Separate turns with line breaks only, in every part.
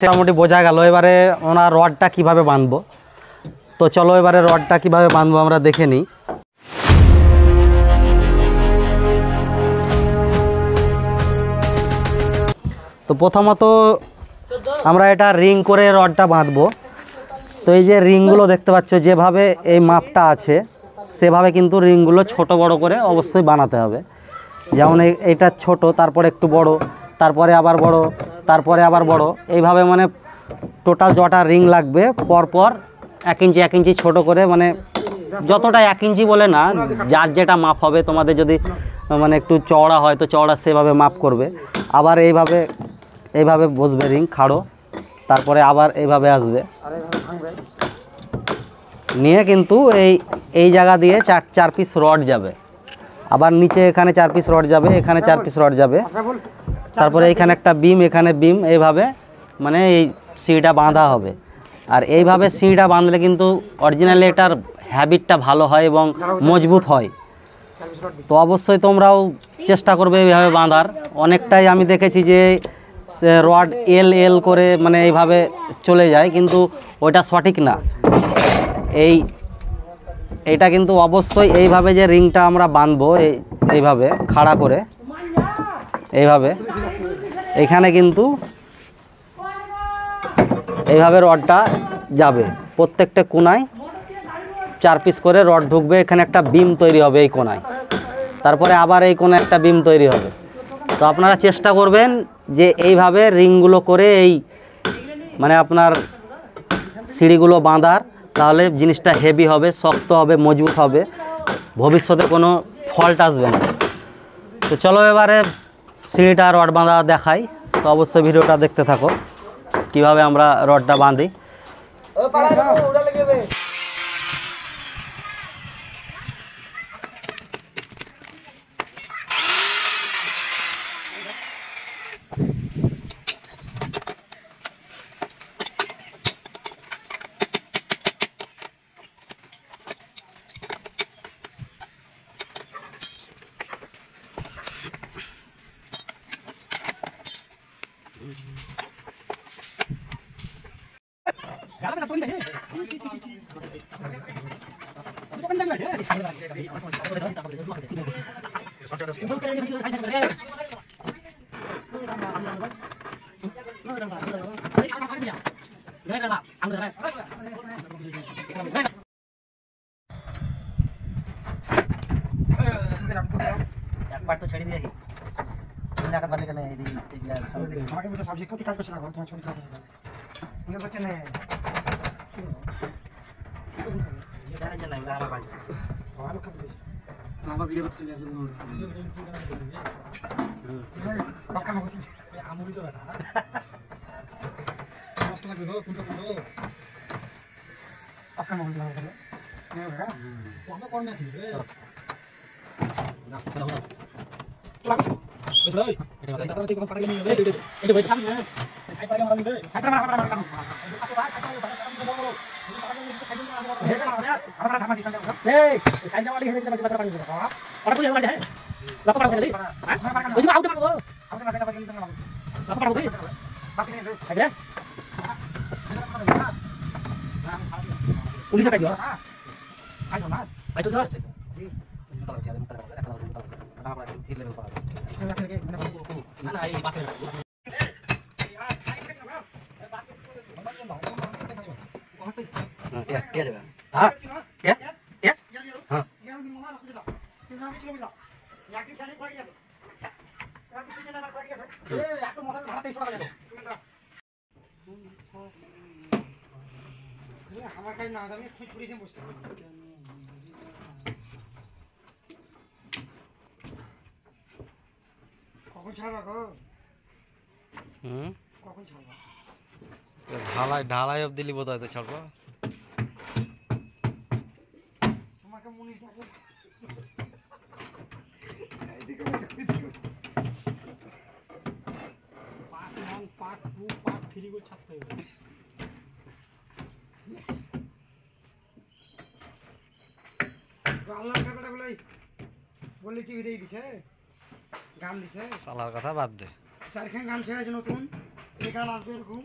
মোটামুটি বোঝা গেল। এবারে ওনার রডটা কিভাবে বাঁধবো, তো চলো এবারে রডটা কিভাবে বাঁধবো আমরা দেখে নিই। তো প্রথমত আমরা এটা রিং করে রডটা বাঁধবো। তো এই যে রিংগুলো দেখতে পাচ্ছ, যেভাবে এই মাপটা আছে সেভাবে কিন্তু রিংগুলো ছোট বড় করে অবশ্যই বানাতে হবে। যেমন এইটা ছোট, তারপরে একটু বড়, তারপরে আবার বড়, তারপরে আবার বড়, এইভাবে মানে টোটাল যটা রিং লাগবে পরপর 1 ইঞ্চি 1 ইঞ্চি ছোটো করে, মানে যতটা 1 ইঞ্চি বলে না, যার যেটা মাপ হবে। তোমাদের যদি মানে একটু চওড়া হয় তো চওড়া সেভাবে মাপ করবে। আবার এইভাবে বসবে রিং খাড়ো, তারপরে আবার এইভাবে আসবে নিয়ে কিন্তু এই জায়গা দিয়ে চার পিস রড যাবে। আবার নিচে এখানে 4 পিস রড যাবে, এখানে 4 পিস রড যাবে, তারপরে এইখানে একটা বিম, এখানে বিম, এইভাবে মানে এই সিঁড়িটা বাঁধা হবে। আর এইভাবে সিঁড়িটা বাঁধলে কিন্তু অরিজিনালি এটার হ্যাবিটটা ভালো হয় এবং মজবুত হয়। তো অবশ্যই তোমরাও চেষ্টা করবে এইভাবে বাঁধার। অনেকটাই আমি দেখেছি যে রড এল করে মানে এইভাবে চলে যায়, কিন্তু ওইটা সঠিক না। এইটা কিন্তু অবশ্যই এইভাবে যে রিংটা আমরা বাঁধবো এইভাবে খাড়া করে, এইভাবে এখানে কিন্তু এইভাবে রডটা যাবে। প্রত্যেকটা কোণায় 4 পিস করে রড ঢুকবে। এখানে একটা বিম তৈরি হবে এই কোণায়, তারপরে আবার এই কোণায় একটা বিম তৈরি হবে। তো আপনারা চেষ্টা করবেন যে এইভাবে রিংগুলো করে মানে আপনার সিঁড়িগুলো বাঁধার, তাহলে জিনিসটা হেভি হবে, শক্ত হবে, মজবুত হবে, ভবিষ্যতে কোনো ফল্ট আসবে না। তো চলো এবারে সিঁড়িটা রড বাঁধা দেখাই। তো অবশ্যই ভিডিওটা দেখতে থাকো কিভাবে আমরা রডটা বাঁধি। একবার তো ছেড়ে দিয়েছি লাগাত বাজে কেন এই আমাকে বলছে সাবজেক্ট প্রতি কাজ করছ না, তোমার ছবি খারাপ হয়ে গেল বলছে না জানা জানা এগুলো আমার বাড়ি আছে ভালো খাবে আমার ভিডিও করতে চলে আসুন পাকা না বসে সে আমুরি তো বেটা কষ্ট লাগবে গো কোনটা কোনটা পাকা না বললা হবে না বেটা তো আমরা কোন আছে রে না চলো লাগ বেশ ভাই এটা কথা ঠিক কথা পারলে নিয়ে এটা ভাই থাম না সাইড পারে মারা দিবে সাইড মারা মারা মারা আপনি ভাই সাইড পারে বড় আমরা থামা দিতে এই সাইড वाली है इधर बात पानी हां और कोई वाला है लपा पड़ा चले हां ओई आउट मारो आउट मारना बाकी नहीं लपा पड़ा दे बाकी से है पुलिस का जो हां आई तो ना आई तो सर ना ना ये बात है क्या जगह हाँ क्या क्या हाँ আমার কাছে না আমি খুঁজ পুরি দিয়ে বসতে কখন ছাড়বা গো কখন ছাড়বা ঢালাই অবধি লিব তো ছাড়বা তোমাকে মুনিশ ডাকো এইদিকে পার্ট 1 পার্ট 2 পার্ট 3 को ছাড়তে হবে আল্লাহ কাটা বলে টিভি দেই দিছে গান দিছে শালার কথা বাদ দে চারখান গান ছেড়েছে নতুন এই গান আসবে এরকম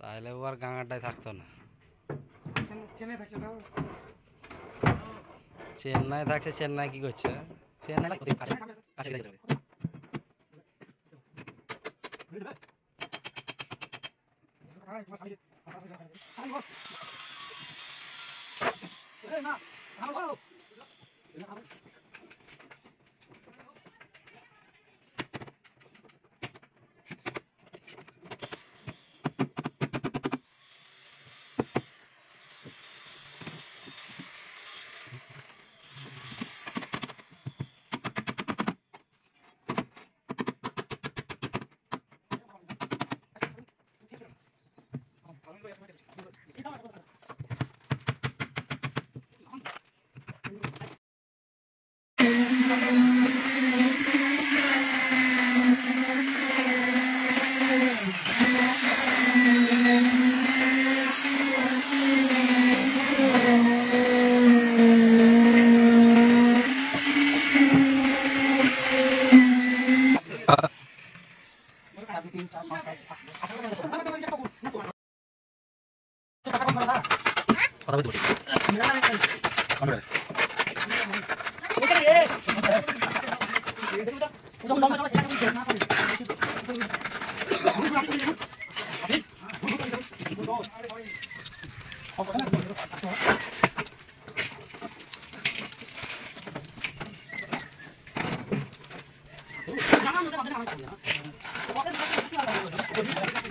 তাহলে ও আর গাঙাটায় থাকতো না। চেন্নাই থাকছে, চেন্নাই কি করছে? চেন্নাই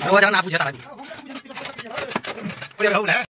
वो जाना पूछा था